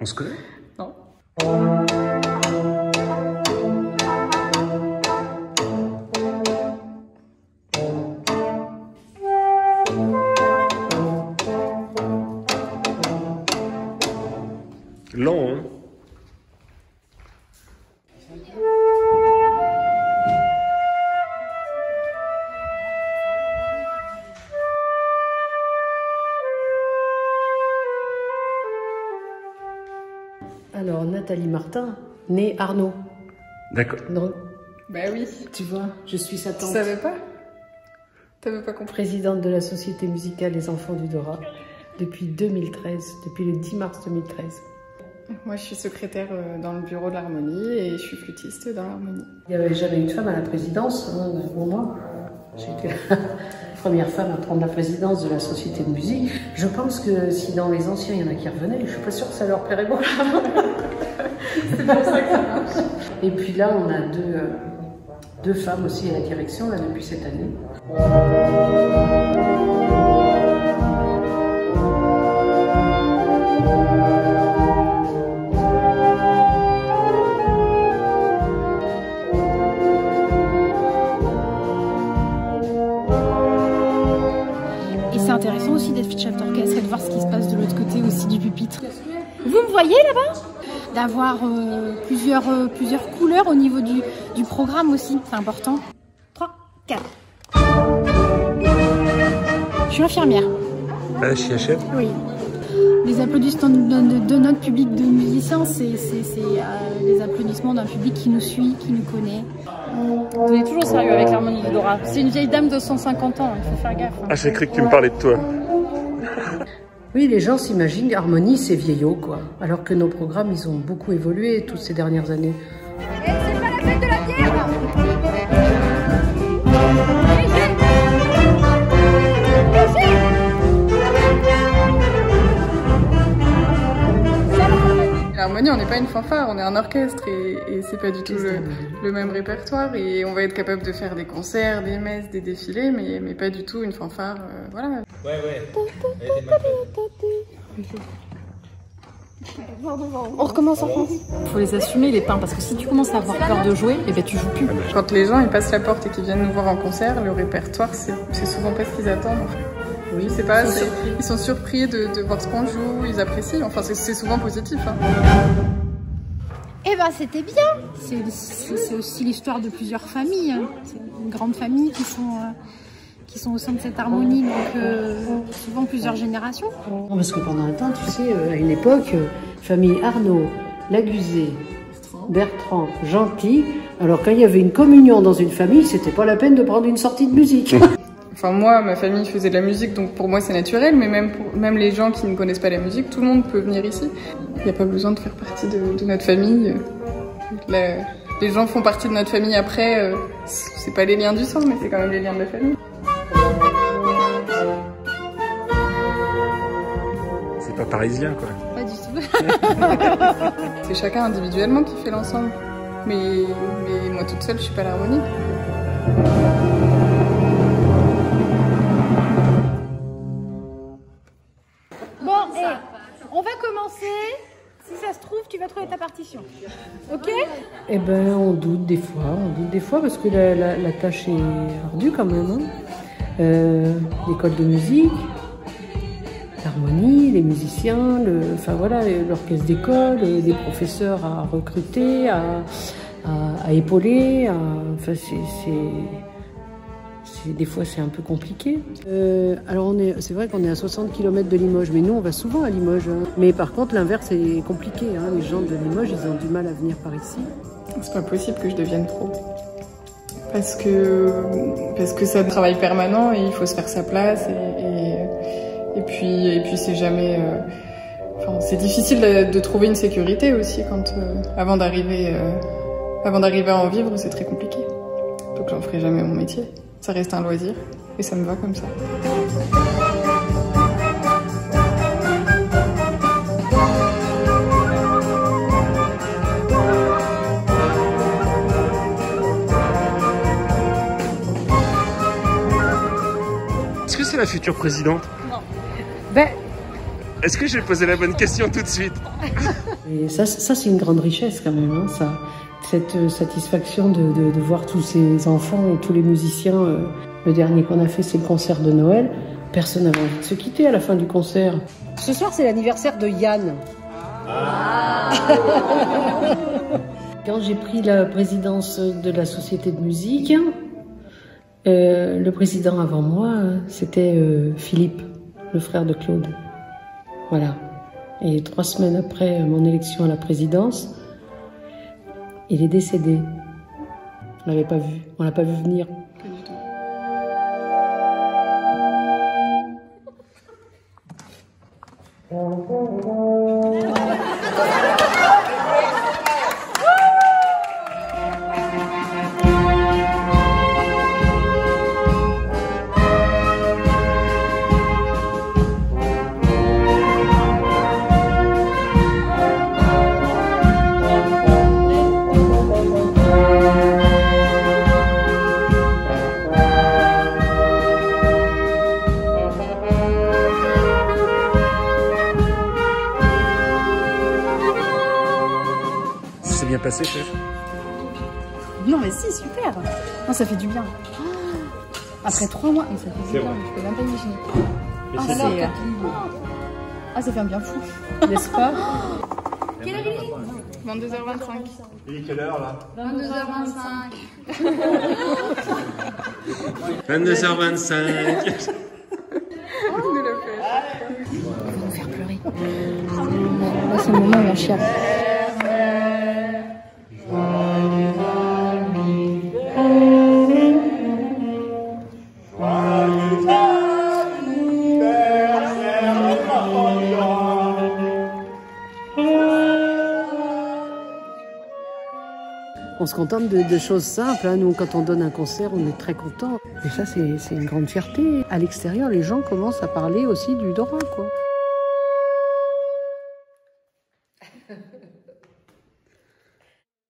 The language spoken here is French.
On se connaît? Non. Lent, hein? Alors, Nathalie Martin, née Arnaud. D'accord. Non, Bah oui. tu vois, je suis sa Tu tante. savais pas? T'avais pas compris? Présidente de la Société musicale Les Enfants du Dora depuis 2013, depuis le 10 mars 2013. Moi, je suis secrétaire dans le bureau de l'harmonie et je suis flûtiste dans l'harmonie. Il n'y avait jamais une femme à la présidence, hein, au moins. J'étais la première femme à prendre la présidence de la Société de musique. Je pense que si dans les anciens, il y en a qui revenaient, je suis pas sûre que ça leur plairait beaucoup. C'est pour ça que ça marche. Et puis là, on a deux femmes aussi à la direction là, depuis cette année. Et c'est intéressant aussi d'être chef d'orchestre et de voir ce qui se passe de l'autre côté aussi du pupitre. Vous me voyez là-bas? D'avoir plusieurs couleurs au niveau du programme aussi, c'est important. 3, 4. Je suis infirmière. Là, chez HF? Oui. Les applaudissements de notre public de musiciens, c'est les applaudissements d'un public qui nous suit, qui nous connaît. On est toujours sérieux avec l'harmonie du Dora. C'est une vieille dame de 150 ans, il faut faire gaffe. Ah, j'ai cru que tu me parlais de toi. Oui, les gens s'imaginent Harmonie, c'est vieillot, quoi. Alors que nos programmes, ils ont beaucoup évolué toutes ces dernières années. Et c'est pas la fête de la bière! L'harmonie, on n'est pas une fanfare, on est un orchestre et c'est pas du tout le même répertoire. Et on va être capable de faire des concerts, des messes, des défilés, mais pas du tout une fanfare, voilà. Ouais. On recommence en France. Faut les assumer les pains parce que si tu commences à avoir peur de jouer, eh ben tu joues plus. Quand les gens ils passent la porte et qu'ils viennent nous voir en concert, le répertoire c'est souvent pas ce qu'ils attendent en fait. Oui, c'est pas, ils sont surpris de voir ce qu'on joue, ils apprécient, enfin c'est souvent positif. Hein. Eh ben c'était bien. C'est aussi l'histoire de plusieurs familles. Hein. C'est une grande famille qui sont au sein de cette harmonie, donc souvent plusieurs générations. Non, parce que pendant un temps, tu sais, à une époque, famille Arnaud, Laguzé, Bertrand, Gentil, alors quand il y avait une communion dans une famille, c'était pas la peine de prendre une sortie de musique. Enfin moi, ma famille faisait de la musique, donc pour moi c'est naturel, mais même les gens qui ne connaissent pas la musique, tout le monde peut venir ici. Il n'y a pas besoin de faire partie de notre famille. Les gens font partie de notre famille après, c'est pas les liens du sang, mais c'est quand même les liens de la famille. C'est pas parisien, quoi. Pas du tout. C'est chacun individuellement qui fait l'ensemble. Mais moi toute seule, je suis pas l'harmonie. Bon, on va commencer. Si ça se trouve, tu vas trouver ta partition. Ok? Eh ben, on doute des fois, parce que la tâche est ardue quand même. Hein. L'école de musique, l'harmonie, les musiciens, enfin voilà, l'orchestre d'école, les professeurs à recruter, à épauler. Enfin, des fois c'est un peu compliqué. Alors c'est vrai qu'on est à 60 km de Limoges, mais nous on va souvent à Limoges. Hein. Mais par contre l'inverse est compliqué. Hein. Les gens de Limoges, ils ont du mal à venir par ici. C'est pas possible que je devienne pro. Parce que c'est un travail permanent et il faut se faire sa place et puis c'est jamais... Enfin, c'est difficile de trouver une sécurité aussi quand avant d'arriver à en vivre, c'est très compliqué. Donc j'en ferai jamais mon métier. Ça reste un loisir et ça me va comme ça. Est-ce que c'est la future présidente? Ben, Est-ce que j'ai posé la bonne question tout de suite? Et ça c'est une grande richesse quand même, hein, ça. Cette satisfaction de voir tous ces enfants et tous les musiciens. Le dernier qu'on a fait, c'est le concert de Noël. Personne n'avait envie de se quitter à la fin du concert. Ce soir, c'est l'anniversaire de Yann. Quand j'ai pris la présidence de la société de musique, le président avant moi, c'était Philippe, le frère de Claude. Voilà. Et 3 semaines après mon élection à la présidence, il est décédé. On l'avait pas vu, on l'a pas vu venir. Pas du tout. C'est bien passé, chef? Non mais si, super. Non, ça fait du bien. Après 3 mois, mais ça fait du bien, je peux même pas imaginer. Ça fait un bien fou, n'est-ce pas? Quelle heure il est? 22h25. Il est quelle heure là? 22h25. 22h25. On va nous faire pleurer. Là, c'est le moment où on chiale. On se contente de choses simples, hein. Nous, quand on donne un concert, on est très contents. Et ça, c'est une grande fierté. À l'extérieur, les gens commencent à parler aussi du Dora, quoi.